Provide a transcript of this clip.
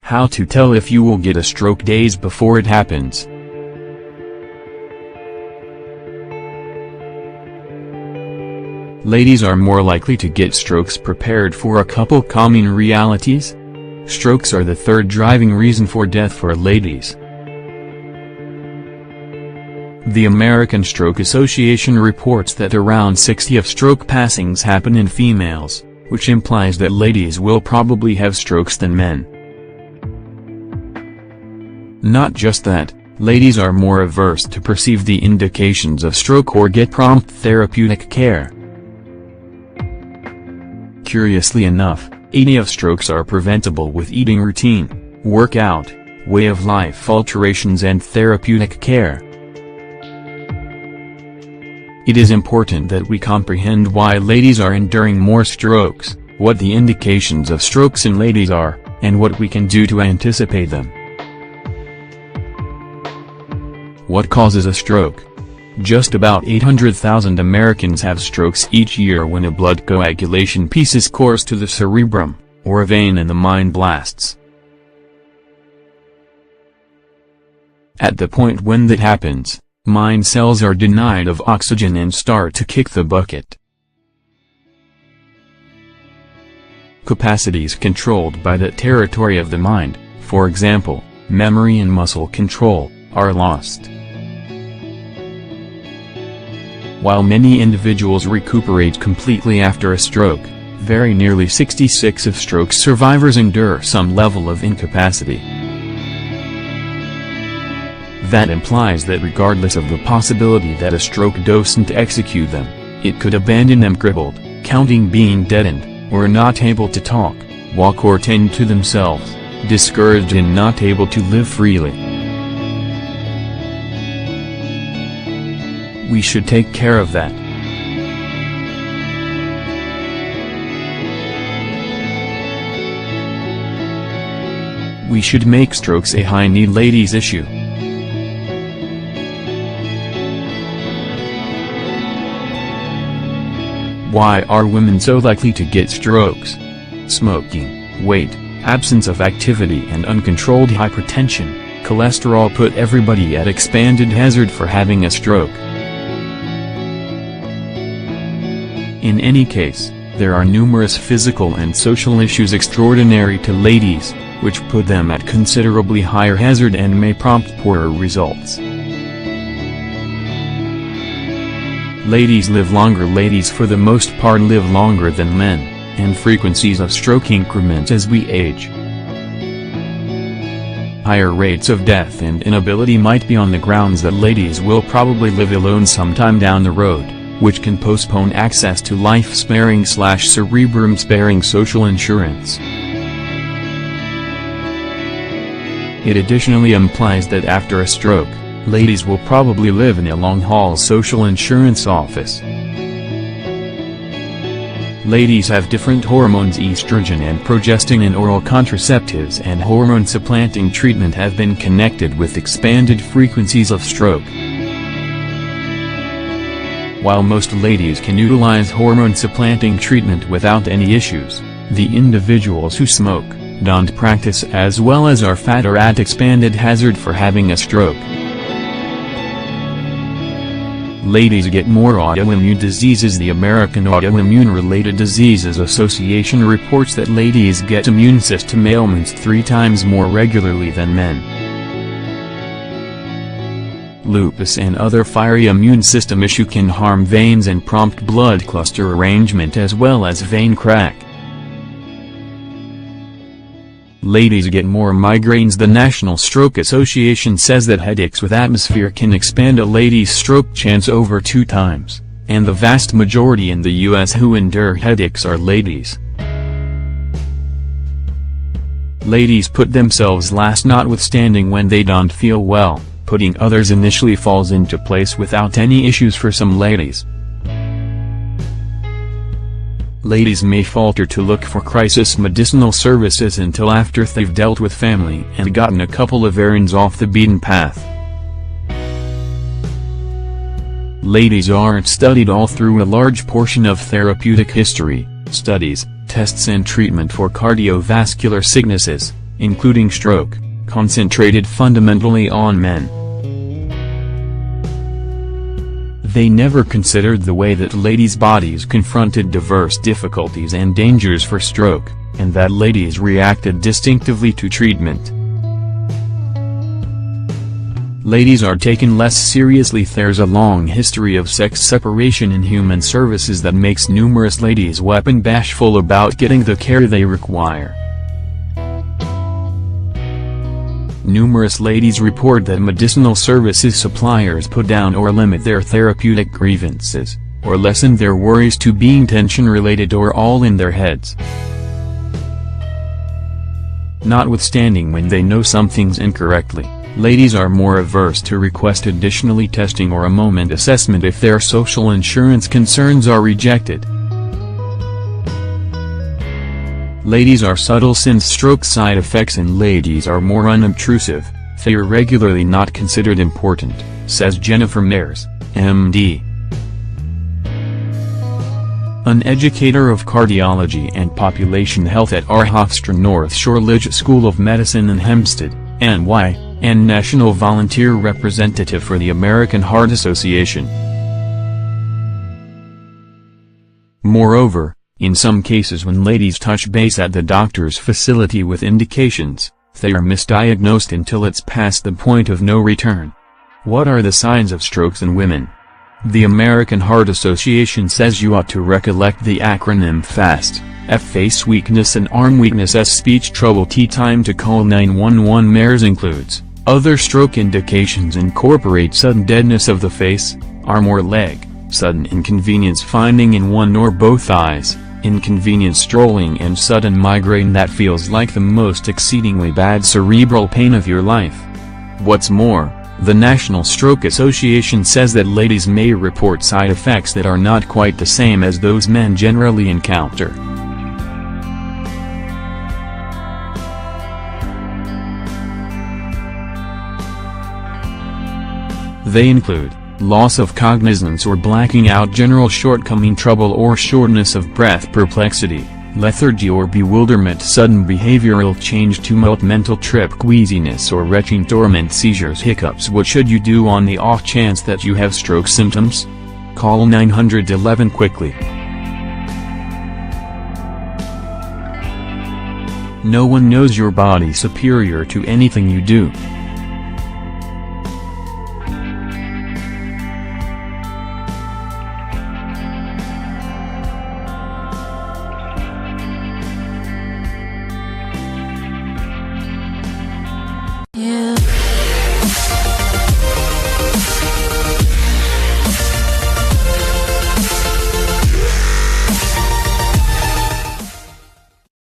How to tell if you will get a stroke days before it happens. Ladies are more likely to get strokes. Prepared for a couple common realities? Strokes are the third driving reason for death for ladies. The American Stroke Association reports that around 60 of stroke passings happen in females, which implies that ladies will probably have strokes than men. Not just that, ladies are more averse to perceive the indications of stroke or get prompt therapeutic care. Curiously enough, 80 of strokes are preventable with eating routine, workout, way of life alterations and therapeutic care. It is important that we comprehend why ladies are enduring more strokes, what the indications of strokes in ladies are, and what we can do to anticipate them. What causes a stroke? Just about 800,000 Americans have strokes each year when a blood coagulation piece course to the cerebrum, or a vein in the mind blasts. At the point when that happens, mind cells are denied of oxygen and start to kick the bucket. Capacities controlled by that territory of the mind, for example, memory and muscle control, are lost. While many individuals recuperate completely after a stroke, very nearly 66% of stroke survivors endure some level of incapacity. That implies that regardless of the possibility that a stroke doesn't execute them, it could abandon them crippled, counting being deadened, or not able to talk, walk or tend to themselves, discouraged and not able to live freely. We should take care of that. We should make strokes a high-need ladies issue. Why are women so likely to get strokes? Smoking, weight, absence of activity and uncontrolled hypertension, cholesterol put everybody at expanded hazard for having a stroke. In any case, there are numerous physical and social issues extraordinary to ladies, which put them at considerably higher hazard and may prompt poorer results. Ladies live longer. Ladies for the most part live longer than men, and frequencies of stroke increment as we age. Higher rates of death and inability might be on the grounds that ladies will probably live alone sometime down the road, which can postpone access to life-sparing / cerebrum-sparing social insurance. It additionally implies that after a stroke, ladies will probably live in a long-haul social insurance office. Ladies have different hormones. Estrogen and progestin and oral contraceptives and hormone-supplanting treatment have been connected with expanded frequencies of stroke. While most ladies can utilize hormone-supplanting treatment without any issues, the individuals who smoke, don't practice as well as are fat are at expanded hazard for having a stroke. Ladies get more autoimmune diseases. The American Autoimmune-Related Diseases Association reports that ladies get immune system ailments 3 times more regularly than men. Lupus and other fiery immune system issue can harm veins and prompt blood cluster arrangement as well as vein crack. Ladies get more migraines. The National Stroke Association says that headaches with atmosphere can expand a lady's stroke chance over 2 times, and the vast majority in the U.S. who endure headaches are ladies. Ladies put themselves last notwithstanding when they don't feel well. Putting others initially falls into place without any issues for some ladies. Ladies may falter to look for crisis medicinal services until after they've dealt with family and gotten a couple of errands off the beaten path. Ladies aren't studied all through a large portion of therapeutic history, studies, tests and treatment for cardiovascular sicknesses, including stroke, concentrated fundamentally on men. They never considered the way that ladies' bodies confronted diverse difficulties and dangers for stroke, and that ladies reacted distinctively to treatment. Ladies are taken less seriously. There's a long history of sex separation in human services that makes numerous ladies weapon bashful about getting the care they require. Numerous ladies report that medicinal services suppliers put down or limit their therapeutic grievances, or lessen their worries to being tension-related or all in their heads. Notwithstanding, when they know something's incorrectly, ladies are more averse to request additionally testing or a moment assessment if their social insurance concerns are rejected. Ladies are subtle since stroke side effects in ladies are more unobtrusive, they are regularly not considered important, says Jennifer Mayers, MD. An educator of cardiology and population health at R. Hofstra North Shore Lidge School of Medicine in Hempstead, NY, and national volunteer representative for the American Heart Association. Moreover, in some cases when ladies touch base at the doctor's facility with indications, they are misdiagnosed until it's past the point of no return. What are the signs of strokes in women? The American Heart Association says you ought to recollect the acronym FAST, F face weakness and arm weakness, S speech trouble, T time to call 911. Mayers includes, other stroke indications incorporate sudden deadness of the face, arm or leg, sudden inconvenience finding in one or both eyes, inconvenience strolling, and sudden migraine that feels like the most exceedingly bad cerebral pain of your life. What's more, the National Stroke Association says that ladies may report side effects that are not quite the same as those men generally encounter. They include loss of cognizance or blacking out, general shortcoming, trouble or shortness of breath, perplexity, lethargy or bewilderment, sudden behavioral change, tumult, mental trip, queasiness or retching, torment, seizures, hiccups. What should you do on the off chance that you have stroke symptoms? Call 911 quickly. No one knows your body superior to anything you do.